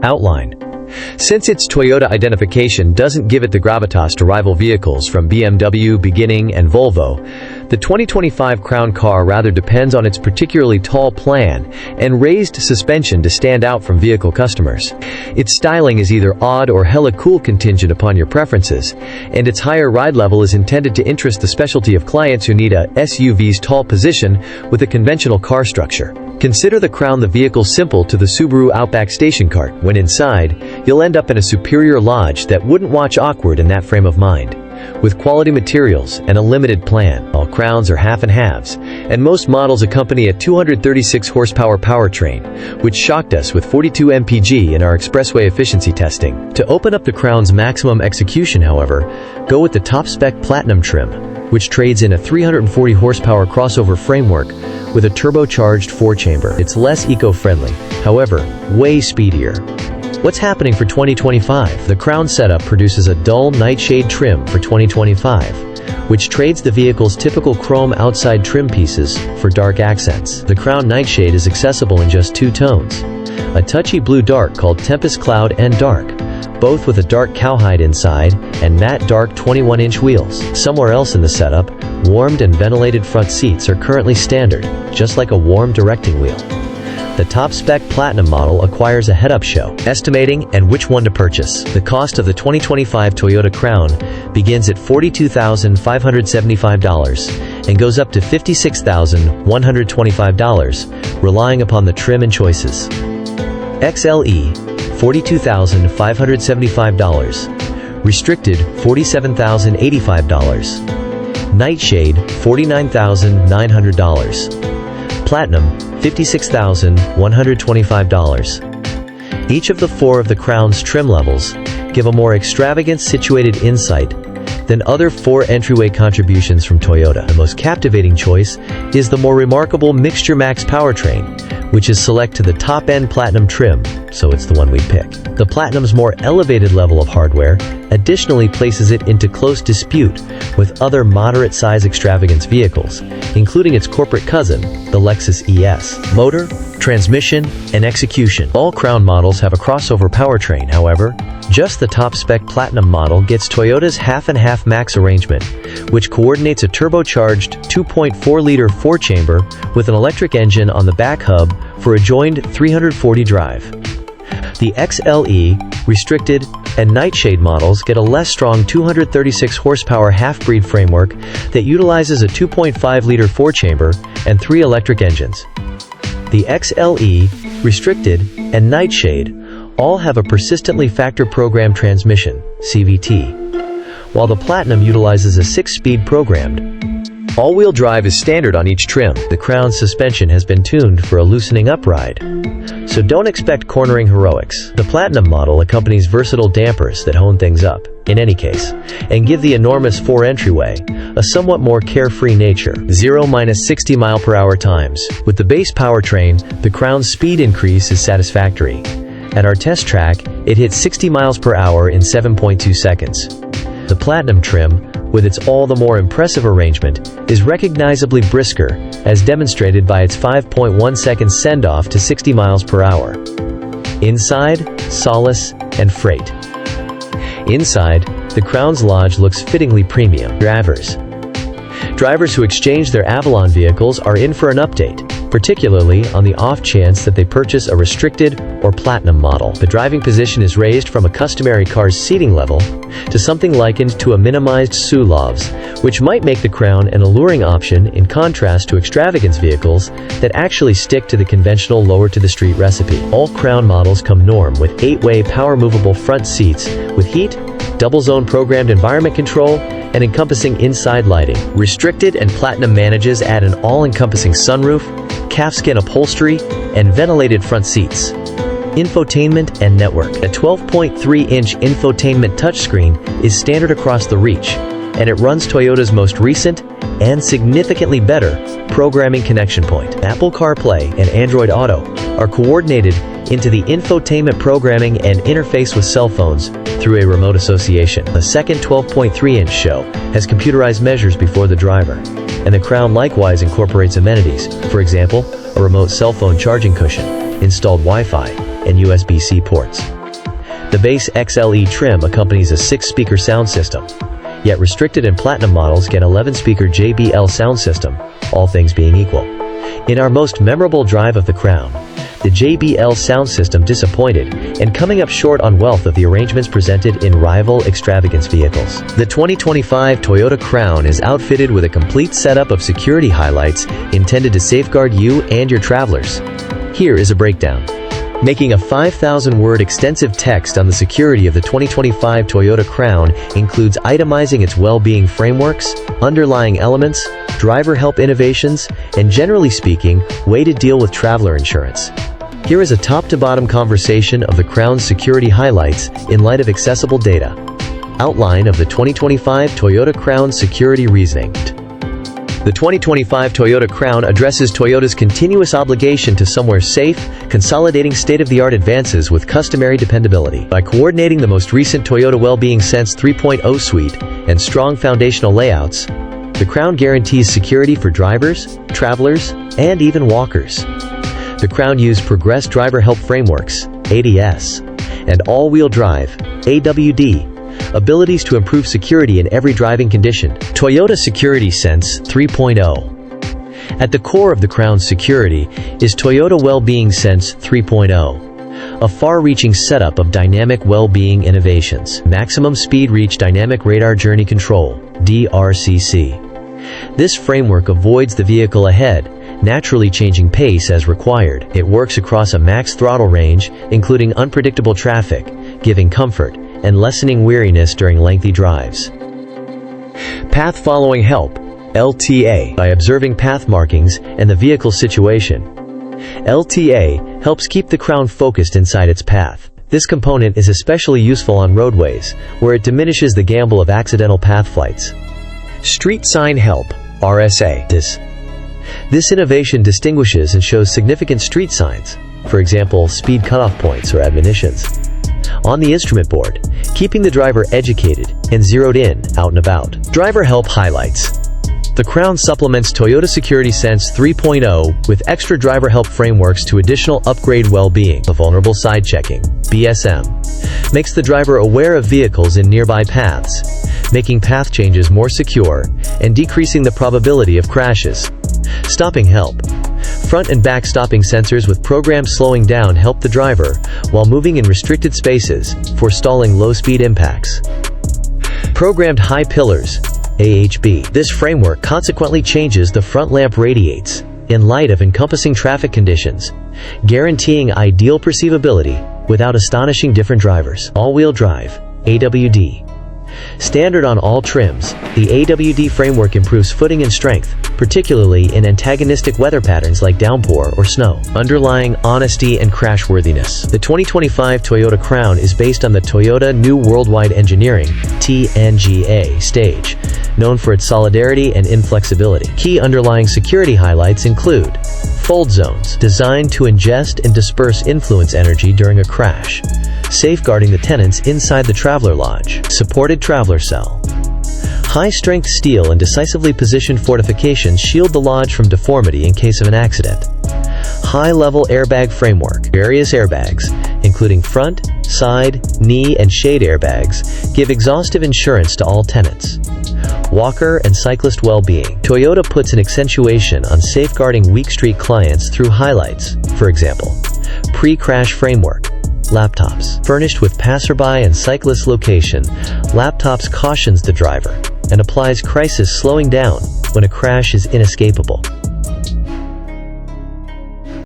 Outline. Since its Toyota identification doesn't give it the gravitas to rival vehicles from BMW, Beginning, and Volvo, the 2025 Crown car rather depends on its particularly tall plan and raised suspension to stand out from vehicle customers. Its styling is either odd or hella cool contingent upon your preferences, and its higher ride level is intended to interest the specialty of clients who need a SUV's tall position with a conventional car structure. Consider the Crown the vehicle simple to the Subaru Outback station cart. When inside, you'll end up in a superior lodge that wouldn't watch awkward in that frame of mind. With quality materials and a limited plan, all Crowns are half and halves, and most models accompany a 236 horsepower powertrain, which shocked us with 42 mpg in our expressway efficiency testing. To open up the Crown's maximum execution, however, go with the top-spec Platinum trim, which trades in a 340 horsepower crossover framework with a turbocharged 4-chamber. It's less eco-friendly, however, way speedier. What's happening for 2025? The Crown setup produces a dull nightshade trim for 2025, which trades the vehicle's typical chrome outside trim pieces for dark accents. The Crown nightshade is accessible in just 2 tones, a touchy blue dark called Tempest Cloud and Dark, both with a dark cowhide inside and matte dark 21-inch wheels. Somewhere else in the setup, warmed and ventilated front seats are currently standard, just like a warm directing wheel. The top-spec Platinum model acquires a head-up show. Estimating and which one to purchase. The cost of the 2025 Toyota Crown begins at $42,575 and goes up to $56,125, relying upon the trim and choices. XLE, $42,575. Restricted, $47,085. Nightshade, $49,900. Platinum, $56,125. Each of the 4 of the Crown's trim levels give a more extravagant situated insight than other 4 entryway contributions from Toyota. The most captivating choice is the more remarkable Mixture Max powertrain, which is select to the top-end Platinum trim, so it's the one we pick. The Platinum's more elevated level of hardware additionally places it into close dispute with other moderate-size extravagance vehicles, including its corporate cousin, the Lexus ES. Motor, transmission, and execution. All Crown models have a crossover powertrain, however. Just the top-spec Platinum model gets Toyota's half-and-half max arrangement, which coordinates a turbocharged 2.4-liter 4-chamber with an electric engine on the back hub for a joined 340 drive. The XLE, Restricted, and Nightshade models get a less strong 236 horsepower half-breed framework that utilizes a 2.5-liter 4-chamber and 3 electric engines. The XLE, Restricted, and Nightshade all have a persistently factor-programmed transmission, CVT, while the Platinum utilizes a 6-speed programmed. All-wheel drive is standard on each trim. The Crown's suspension has been tuned for a loosening up ride, so don't expect cornering heroics. The Platinum model accompanies versatile dampers that hone things up, in any case, and give the enormous 4 entryway a somewhat more carefree nature. 0–60 mph times. With the base powertrain, the Crown's speed increase is satisfactory. At our test track, it hit 60 mph in 7.2 seconds. The Platinum trim, with its all the more impressive arrangement, is recognizably brisker, as demonstrated by its 5.1-second send-off to 60 mph. Inside, solace, and freight. Inside, the Crown's lodge looks fittingly premium. Drivers who exchange their Avalon vehicles are in for an update, particularly on the off chance that they purchase a Restricted or Platinum model. The driving position is raised from a customary car's seating level to something likened to a minimized SUVs, which might make the Crown an alluring option in contrast to extravagance vehicles that actually stick to the conventional lower-to-the-street recipe. All Crown models come norm with 8-way power-movable front seats with heat, double-zone programmed environment control, and encompassing inside lighting. Restricted and Platinum manages add an all-encompassing sunroof, calfskin upholstery, and ventilated front seats. Infotainment and network. A 12.3-inch infotainment touchscreen is standard across the reach, and it runs Toyota's most recent and significantly better programming connection point. Apple CarPlay and Android Auto are coordinated into the infotainment programming and interface with cell phones through a remote association. The second 12.3-inch show has computerized measures before the driver, and the Crown likewise incorporates amenities, for example, a remote cell phone charging cushion, installed Wi-Fi, and USB-C ports. The base XLE trim accompanies a 6-speaker sound system, yet restricted and platinum models get 11-speaker JBL sound system, all things being equal. In our most memorable drive of the Crown, the JBL sound system disappointed and coming up short on wealth of the arrangements presented in rival extravagance vehicles. The 2025 Toyota Crown is outfitted with a complete setup of security highlights intended to safeguard you and your travelers. Here is a breakdown. Making a 5,000-word extensive text on the security of the 2025 Toyota Crown includes itemizing its well-being frameworks, underlying elements, driver help innovations, and generally speaking, way to deal with traveler insurance. Here is a top-to-bottom conversation of the Crown's security highlights in light of accessible data. Outline of the 2025 Toyota Crown security reasoning. The 2025 Toyota Crown addresses Toyota's continuous obligation to somewhere safe, consolidating state-of-the-art advances with customary dependability. By coordinating the most recent Toyota Wellbeing Sense 3.0 suite and strong foundational layouts, the Crown guarantees security for drivers, travelers, and even walkers. The Crown used Progress Driver Help Frameworks, ADS, and all-wheel drive, AWD, abilities to improve security in every driving condition. Toyota Security Sense 3.0. At the core of the Crown's security is Toyota Wellbeing Sense 3.0, a far-reaching setup of dynamic well-being innovations. Maximum Speed Reach Dynamic Radar Journey Control, DRCC. This framework avoids the vehicle ahead, naturally changing pace as required. It works across a max throttle range, including unpredictable traffic, giving comfort and lessening weariness during lengthy drives. Path Following Help, LTA. By observing path markings and the vehicle's situation, LTA helps keep the Crown focused inside its path. This component is especially useful on roadways, where it diminishes the gamble of accidental path flights. Street Sign Help, RSA. This innovation distinguishes and shows significant street signs, for example, speed cutoff points or admonitions, on the instrument board, keeping the driver educated and zeroed in out and about. Driver Help Highlights. The Crown supplements Toyota Security Sense 3.0 with extra driver help frameworks to additional upgrade well-being. A vulnerable side checking, BSM, makes the driver aware of vehicles in nearby paths, making path changes more secure and decreasing the probability of crashes. Stopping Help. Front and back stopping sensors with programmed slowing down help the driver while moving in restricted spaces, forestalling low-speed impacts. Programmed High Pillars, AHB. This framework consequently changes the front lamp radiates in light of encompassing traffic conditions, guaranteeing ideal perceivability without astonishing different drivers. All-wheel drive, AWD. Standard on all trims, the AWD framework improves footing and strength, particularly in antagonistic weather patterns like downpour or snow. Underlying honesty and crashworthiness. The 2025 Toyota Crown is based on the Toyota New Worldwide Engineering (TNGA) stage, known for its solidarity and inflexibility. Key underlying security highlights include fold zones, designed to ingest and disperse influence energy during a crash, safeguarding the tenants inside the traveler lodge. Supported traveler cell. High-strength steel and decisively positioned fortifications shield the lodge from deformity in case of an accident. High-level airbag framework. Various airbags, including front, side, knee, and shade airbags, give exhaustive insurance to all tenants. Walker and cyclist well-being. Toyota puts an accentuation on safeguarding weak street clients through highlights. For example, pre-crash framework. Laptops. Furnished with passerby and cyclist location, Laptops cautions the driver and applies crisis slowing down when a crash is inescapable.